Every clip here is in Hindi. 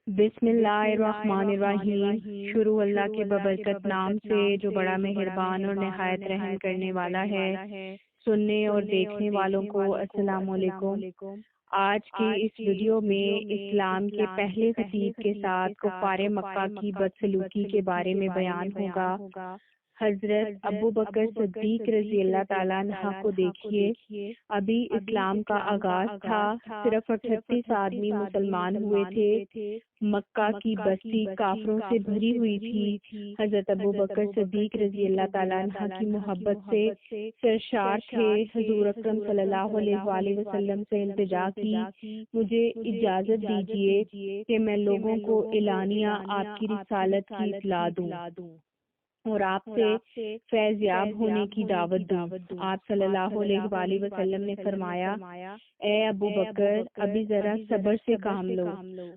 बिस्मिल्लाहिर्रहमानिर्रहीम। शुरू अल्लाह के बबरकत नाम से जो बड़ा मेहरबान और निहायत रहम करने वाला है। सुनने और देखने वालों को अस्सलाम वालेकुम। आज की इस वीडियो में इस्लाम के पहले खतीब के साथ कुफारे मक्का की बदसलूकी के बारे में बयान होगा। हजरत अबू बकर सिद्दीक रजी अल्लाह ताला अन्हा को देखिए, अभी इस्लाम का आगाज था। सिर्फ 38 आदमी मुसलमान हुए थे। मक्का की बस्ती काफरों से भरी हुई थी। हजरत अबू बकर सिद्दीक रजी अल्लाह ताला अन्हा की मोहब्बत से सरशार थे। हुजूर अकरम सल्लल्लाहु अलैहि वसल्लम से इल्तिजा की, मुझे इजाजत दीजिए कि मैं लोगों को इलानिया आपकी रिसालत की इत्तला दूं और आपसे फैज़याब होने की दावत दूं। आप सल्लल्लाहु अलैहि वसल्लम ने फरमाया, ए अबू बकर, अभी जरा सब्र से काम लो,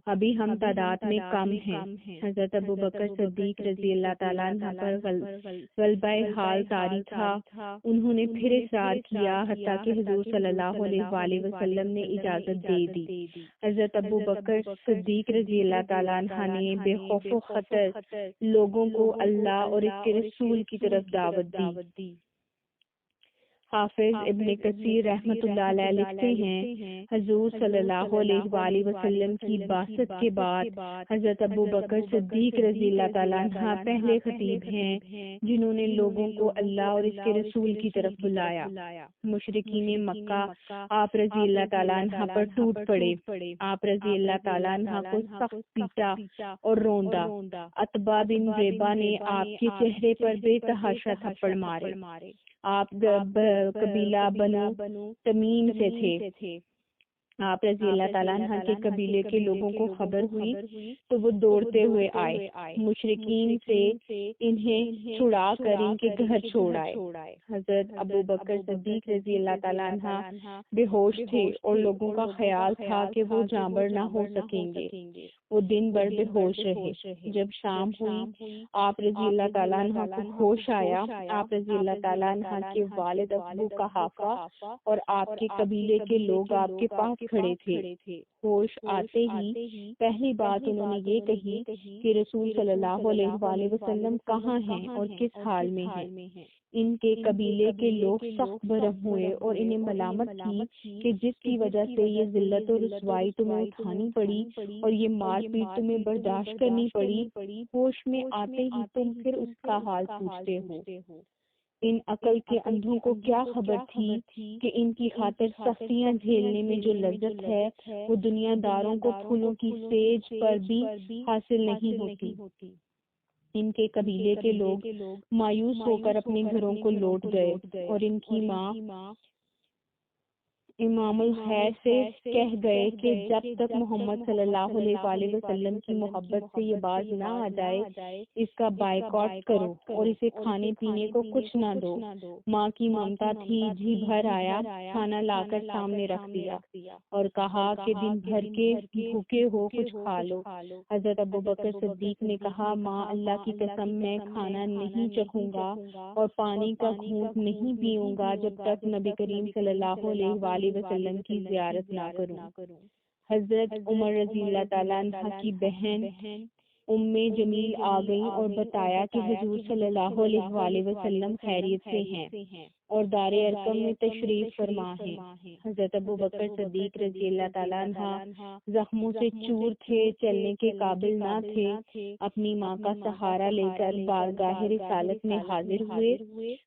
अभी हम तादाद में कम हैं। हजरत अबू बकर सिद्दीक रजी अल्लाह ताला अन्हा पर गलबा हाल तारी था। उन्होंने फिर इसरार किया, हत्ता कि हुजूर सल्लल्लाहु अलैहि वसल्लम ने इजाजत दे दी। हजरत अबू बकर सिद्दीक रजी अल्लाह ताला अन्हा ने बेखौफ खतर लोगों को अल्लाह और के रसूल की तरफ दावत दी। हाफिज इब्ने कसीर रहमतुल्लाह अलैह लिखते हैं, हुजूर सल्लल्लाहु अलैहि वसल्लम की बासत के बाद हजरत अबू बकर सिद्दीक रजी अल्लाह ताला अन्हा पहले खतीब हैं जिन्होंने लोगों को अल्लाह और इसके रसूल की तरफ बुलाया। मुशरिकीन मक्का आप रजी अल्लाह ताला अन्हा पर टूट पड़े। आप रजी अल्लाह ताला अन्हा को सख्त पीटा और रोंदा। अतबा बिन रेबा ने आपके चेहरे पर बेतहाशा थप्पड़ मारे। आप कबीला बनु तमीम से थे। आप रजी अल्लाह ताला अन्हा के कबीले के लोगों को खबर हुई तो वो दौड़ते हुए आए, मुशरिकीन से इन्हें छुड़ा कर इनके घर छोड़ आए। हजरत अबू बकर सिद्दीक रजी अल्लाह ताला अन्हा बेहोश थे और लोगों का ख्याल था कि वो जांबर ना हो सकेंगे। वो दिन भर बेहोश रहे। जब शाम हुई, आप रजी अल्लाह ताला अन्हा को होश आया। आप रजी अल्लाह ताला अन्हा के वालिद अबू कहाफा और आपके कबीले के लोग आपके पास खड़े थे। होश आते ही पहली बात उन्होंने ये कही कि रसूल सल्लल्लाहु अलैहि वसल्लम कहाँ हैं और किस हाल में हैं। इनके कबीले के लोग सख्त भरम हुए और इन्हें मलामत की कि जिसकी वजह से ये जिल्लत और रुसवाई तुम्हें उठानी पड़ी और ये मारपीट तुम्हें बर्दाश्त करनी पड़ी। होश में आते ही तुम फिर उसका हाल पूछते हो। इन अकल के अंधों को क्या खबर थी कि इनकी खातिर सख्तियां झेलने में जो लज्जत है वो दुनियादारों को फूलों की सेज पर भी हासिल नहीं होती। इनके कबीले के लोग मायूस होकर अपने घरों को लौट गए और इनकी माँ इमामुल खैर से कह गए कि जब तक मोहम्मद सल्लल्लाहु अलैहि वसल्लम की मोहब्बत से ये बात ना आ जाए, इसका बायकॉट करो और इसे खाने पीने को कुछ ना दो। माँ की ममता थी, जी भर आया, खाना लाकर सामने रख दिया और कहा कि दिन भर के भूखे हो, कुछ खा लो। हजरत अबू बकर सिद्दीक ने कहा, माँ अल्लाह की कसम, मैं खाना नहीं चखूंगा और पानी का घूंट नहीं पीऊंगा जब तक नबी करीम सल्लल्लाहु अलैहि वसल्लम की ज़ियारत ना करूं। हजरत उमर रज़ी अल्लाह ताला अन्हा की बहन उम्मे जमील आ गई और बताया कि हुजूर सल्लल्लाहु अलैहि वसल्लम खैरियत से हैं और दारे अरकम में तशरीफ फरमा है। हजरत अबू बकर सिद्दीक रज़ी अल्लाह ताला अन्हा जख्मों से चूर थे, चलने के काबिल ना थे। अपनी माँ का सहारा लेकर बारगाह रिसालत में हाजिर हुए।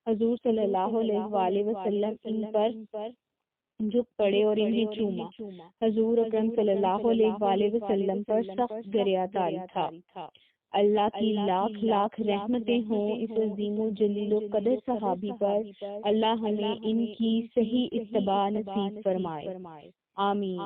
हुजूर सल्लल्लाहु अलैहि वसल्लम इन पर झुक पड़े और इन्हें चूमा। हुजूर अकरम सल्लल्लाहु अलैहि वसल्लम पर सख्त गरिया तारी था। अल्लाह की लाख लाख रहमतें हों इस अजीमो जलीलो कदर सहाबी पर। अल्लाह हमें इनकी सही इत्तबा नसीब फरमाए। आमीन।